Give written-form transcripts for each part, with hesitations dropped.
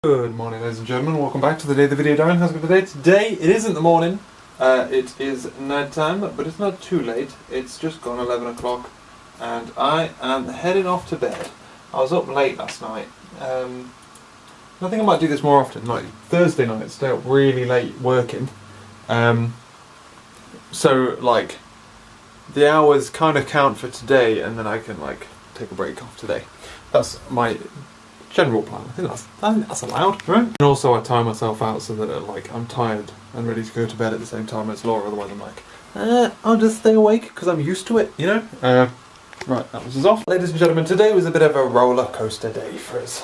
Good morning, ladies and gentlemen. Welcome back to the day of the video. Darren, how's it going today? Today, it isn't the morning. It is night time, but it's not too late. It's just gone 11 o'clock, and I am heading off to bed. I was up late last night. I think I might do this more often. Like Thursday night, stay up really late working. So like the hours kind of count for today, and then I can like take a break off today. That's my general plan. I think that's allowed, right? And also I time myself out so that like I'm tired and ready to go to bed at the same time as Laura, otherwise I'm like, I'll just stay awake because I'm used to it, you know? Right, that was us off. Ladies and gentlemen, today was a bit of a roller coaster day for us.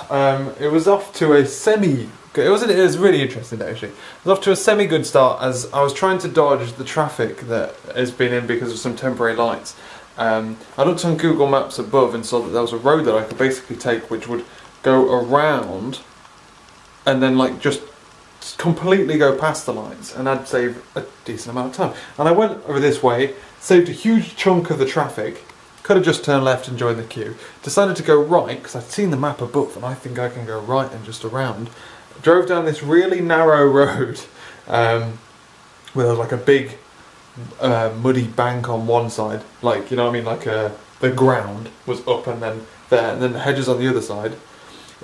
It was off to a it was a really interesting day actually. It was off to a semi-good start as I was trying to dodge the traffic that has been in because of some temporary lights. I looked on Google Maps above and saw that there was a road that I could basically take which would go around and then like just completely go past the lights, and I'd save a decent amount of time. And I went over this way, saved a huge chunk of the traffic, could have just turned left and joined the queue, decided to go right because I'd seen the map above and I think I can go right and just around. Drove down this really narrow road with like a big muddy bank on one side, like, you know what I mean, like the ground was up and then there, and then the hedges on the other side.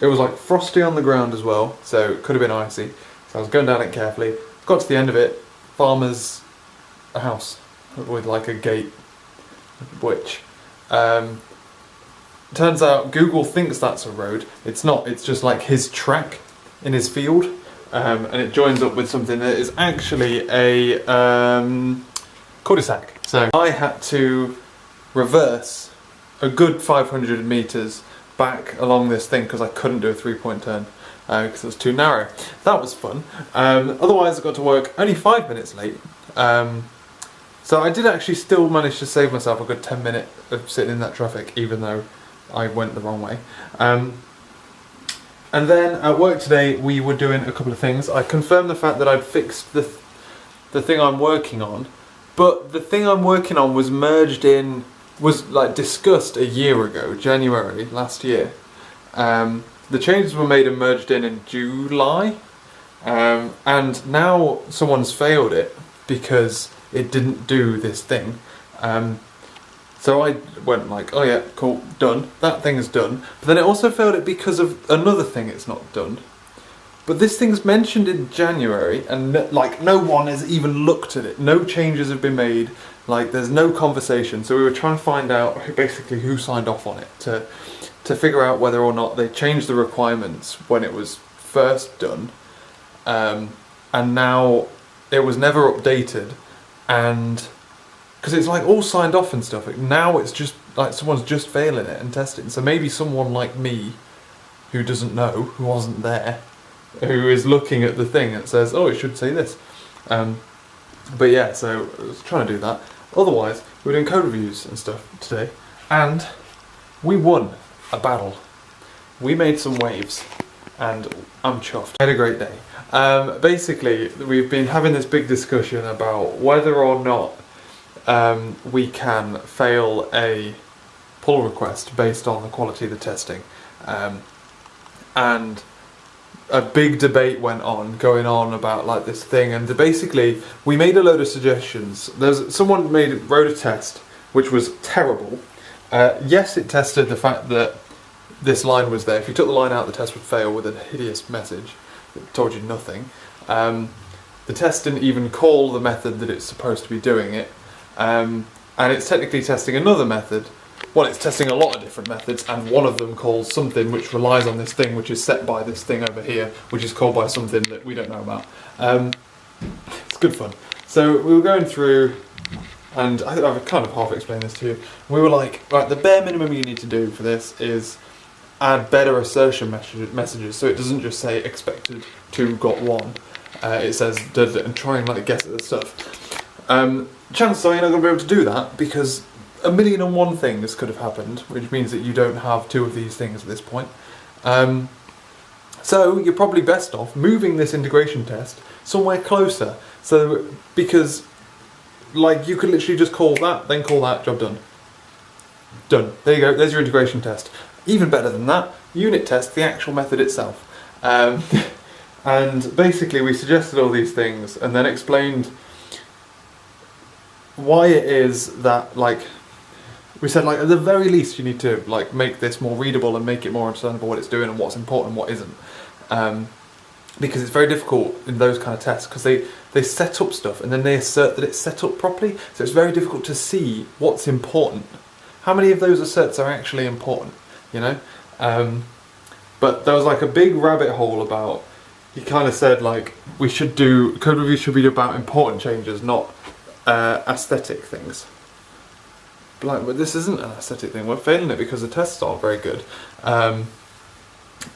It was like frosty on the ground as well, so it could have been icy. So I was going down it carefully. Got to the end of it, farmer's house with like a gate, which turns out Google thinks that's a road. It's not, it's just like his track in his field, and it joins up with something that is actually a cul-de-sac. So I had to reverse a good 500 metres back along this thing because I couldn't do a three-point turn because it was too narrow. That was fun. Otherwise I got to work only 5 minutes late. So I did actually still manage to save myself a good 10 minutes of sitting in that traffic, even though I went the wrong way. And then at work today we were doing a couple of things. I confirmed the fact that I'd fixed the thing I'm working on, but the thing I'm working on was was like discussed a year ago, January last year. The changes were made and merged in July, and now someone's failed it because it didn't do this thing. So I went like, oh yeah, cool, done. That thing is done. But then it also failed it because of another thing it's not done. But this thing's mentioned in January, and like no one has even looked at it. No changes have been made. Like there's no conversation. So we were trying to find out basically who signed off on it to figure out whether or not they changed the requirements when it was first done, and now it was never updated, and because it's like all signed off and stuff. Now it's just like someone's just failing it and testing. So maybe someone like me, who doesn't know, who wasn't there, who is looking at the thing and says, oh, it should say this. But yeah, so I was trying to do that. Otherwise, we were doing code reviews and stuff today, and we won a battle. We made some waves, and I'm chuffed. I had a great day. Basically, we've been having this big discussion about whether or not we can fail a pull request based on the quality of the testing. And a big debate went on, going on about like this thing, and basically we made a load of suggestions. Someone wrote a test which was terrible. Yes, it tested the fact that this line was there. If you took the line out, the test would fail with a hideous message that told you nothing. The test didn't even call the method that it's supposed to be doing it, and it's technically testing another method. Well, it's testing a lot of different methods, and one of them calls something which relies on this thing, which is set by this thing over here, which is called by something that we don't know about. It's good fun. So we were going through, and I've kind of half explained this to you. We were like, right, the bare minimum you need to do for this is add better assertion messages, so it doesn't just say expected to got one. It says and try and like guess at the stuff. Chances are you're not going to be able to do that because 1,000,001 things could have happened, which means that you don't have two of these things at this point. So you're probably best off moving this integration test somewhere closer. So because like you could literally just call that, then call that, job done. Done. There you go, there's your integration test. Even better than that, unit test the actual method itself. Um, and basically we suggested all these things and then explained why it is that, like, we said, like, at the very least you need to, like, make this more readable and make it more understandable what it's doing and what's important and what isn't. Because it's very difficult in those kind of tests, because they set up stuff and then they assert that it's set up properly, so it's very difficult to see what's important. How many of those asserts are actually important, you know? But there was like a big rabbit hole about, he kind of said, like, we should do, code reviews should be about important changes, not aesthetic things. But this isn't an aesthetic thing, we're failing it because the tests aren't very good.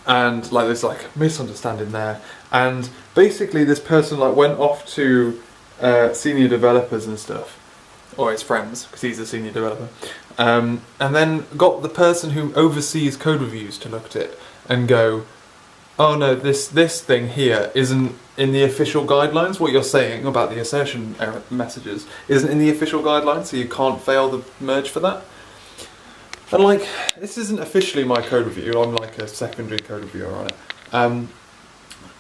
And like there's like misunderstanding there, and basically this person like went off to senior developers and stuff, or his friends, because he's a senior developer, and then got the person who oversees code reviews to look at it and go, oh no, this thing here isn't in the official guidelines. What you're saying about the assertion error messages isn't in the official guidelines, so you can't fail the merge for that. And like, this isn't officially my code review, I'm like a secondary code reviewer on it. And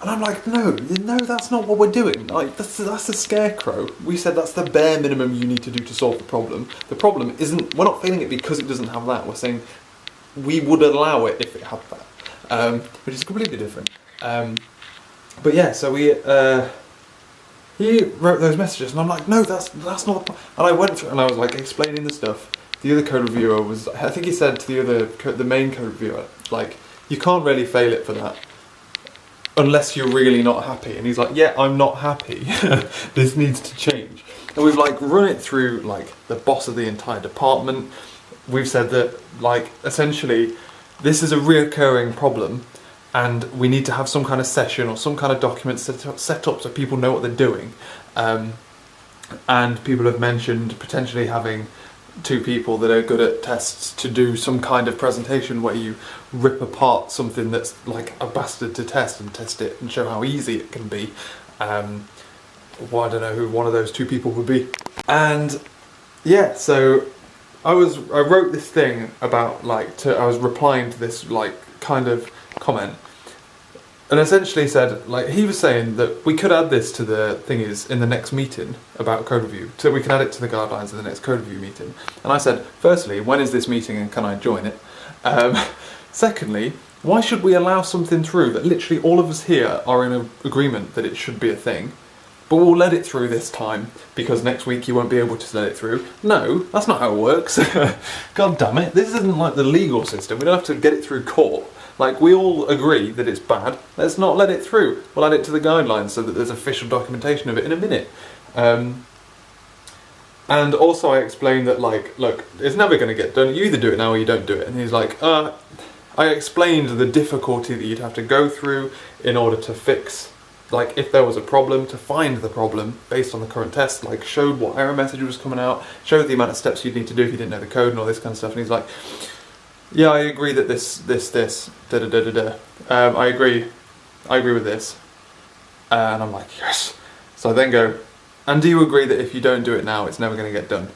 I'm like, no, that's not what we're doing. Like, that's a scarecrow. We said that's the bare minimum you need to do to solve the problem. The problem isn't, we're not failing it because it doesn't have that. We're saying we would allow it if it had that, which is completely different. But yeah, so he wrote those messages, and I'm like, no, that's not the point. And I went through and I was like explaining the stuff. The other code reviewer was, I think he said to the main code reviewer, like, you can't really fail it for that unless you're really not happy. And he's like, yeah, I'm not happy. This needs to change. And we've like run it through like the boss of the entire department. We've said that, like, essentially this is a reoccurring problem and we need to have some kind of session or some kind of document set up so people know what they're doing. And people have mentioned potentially having 2 people that are good at tests to do some kind of presentation where you rip apart something that's like a bastard to test and test it and show how easy it can be. Well, I don't know who one of those 2 people would be. And yeah, so I wrote this thing about like, I was replying to this like kind of comment, and essentially said, like, he was saying that we could add this to the thingies in the next meeting about code review, so we can add it to the guidelines in the next code review meeting. And I said, firstly, when is this meeting and can I join it? Secondly, why should we allow something through that literally all of us here are in agreement that it should be a thing, but we'll let it through this time because next week you won't be able to let it through? No, that's not how it works. God damn it, this isn't like the legal system. We don't have to get it through court. Like, we all agree that it's bad, let's not let it through. We'll add it to the guidelines so that there's official documentation of it in a minute. And also I explained that, like, look, it's never going to get done. You either do it now or you don't do it. And he's like, I explained the difficulty that you'd have to go through in order to fix, like, if there was a problem, to find the problem based on the current test, like, showed what error message was coming out, showed the amount of steps you'd need to do if you didn't know the code and all this kind of stuff. And he's like, yeah, I agree that this, I agree with this. And I'm like, yes. So I then go, and do you agree that if you don't do it now, it's never going to get done?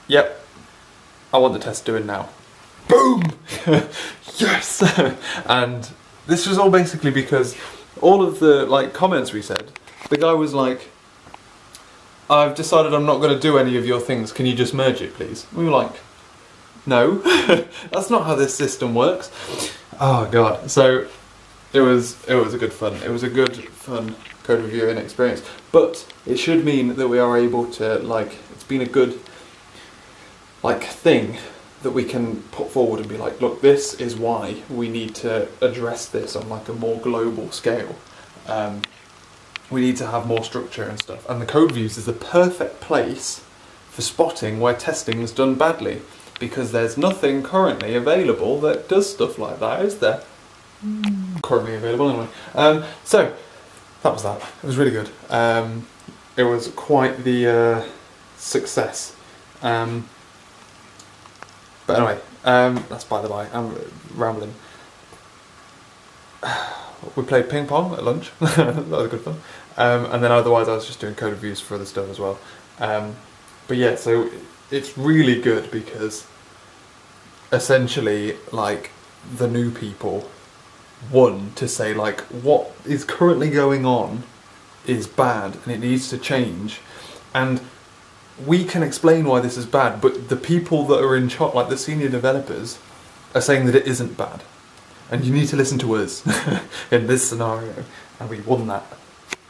Yep. I want the test doing now. Boom! Yes! And this was all basically because all of the, like, comments we said, the guy was like, I've decided I'm not going to do any of your things, can you just merge it, please? We were like, no, that's not how this system works. Oh god. So it was a good fun. It was a good fun code reviewing experience. But it should mean that we are able to, like, it's been a good, like, thing that we can put forward and be like, look, this is why we need to address this on like a more global scale. We need to have more structure and stuff. And the code reviews is the perfect place for spotting where testing is done badly, because there's nothing currently available that does stuff like that, is there? Currently available anyway. So that was that. It was really good. It was quite the success. But anyway, that's by the by. I'm rambling. We played ping pong at lunch. That was good fun. And then otherwise I was just doing code reviews for other stuff as well. But yeah, so it's really good because essentially, like, the new people one to say like what is currently going on is bad and it needs to change, and we can explain why this is bad, but the people that are in charge, like the senior developers, are saying that it isn't bad, and you need to listen to us in this scenario, and we won that.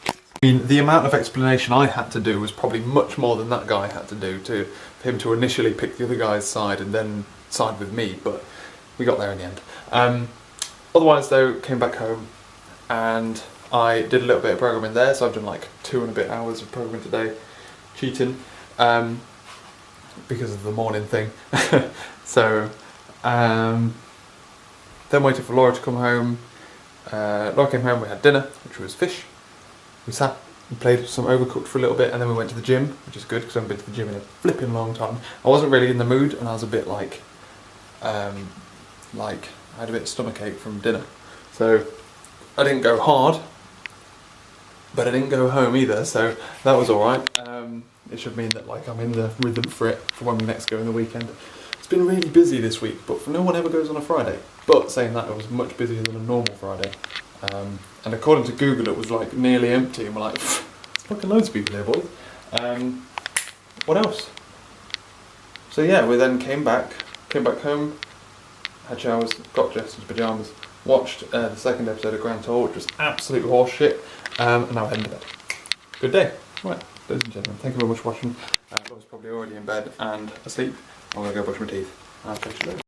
I mean, the amount of explanation I had to do was probably much more than that guy had to do for him to initially pick the other guy's side and then side with me, but we got there in the end. Otherwise though, came back home and I did a little bit of programming there, so I've done like 2 and a bit hours of programming today, cheating, because of the morning thing. So, then waited for Laura to come home. Laura came home, we had dinner, which was fish. We sat and played some Overcooked for a little bit, and then we went to the gym, which is good because I haven't been to the gym in a flipping long time. I wasn't really in the mood, and I was a bit like I had a bit of stomachache from dinner. So I didn't go hard, but I didn't go home either, so that was alright. It should mean that like I'm in the rhythm for it for when we next go in the weekend. It's been really busy this week, but no one ever goes on a Friday. But saying that, it was much busier than a normal Friday. And according to Google, it was like nearly empty, and we're like, there's fucking loads of people here, boys. What else? So yeah, we then came back home, had showers, got dressed in pyjamas, watched the second episode of Grand Tour, which was absolute horse shit, and now heading to bed. Good day. Right, ladies and gentlemen, thank you very much for watching. I was probably already in bed and asleep. I'm going to go brush my teeth, and I'll catch you later.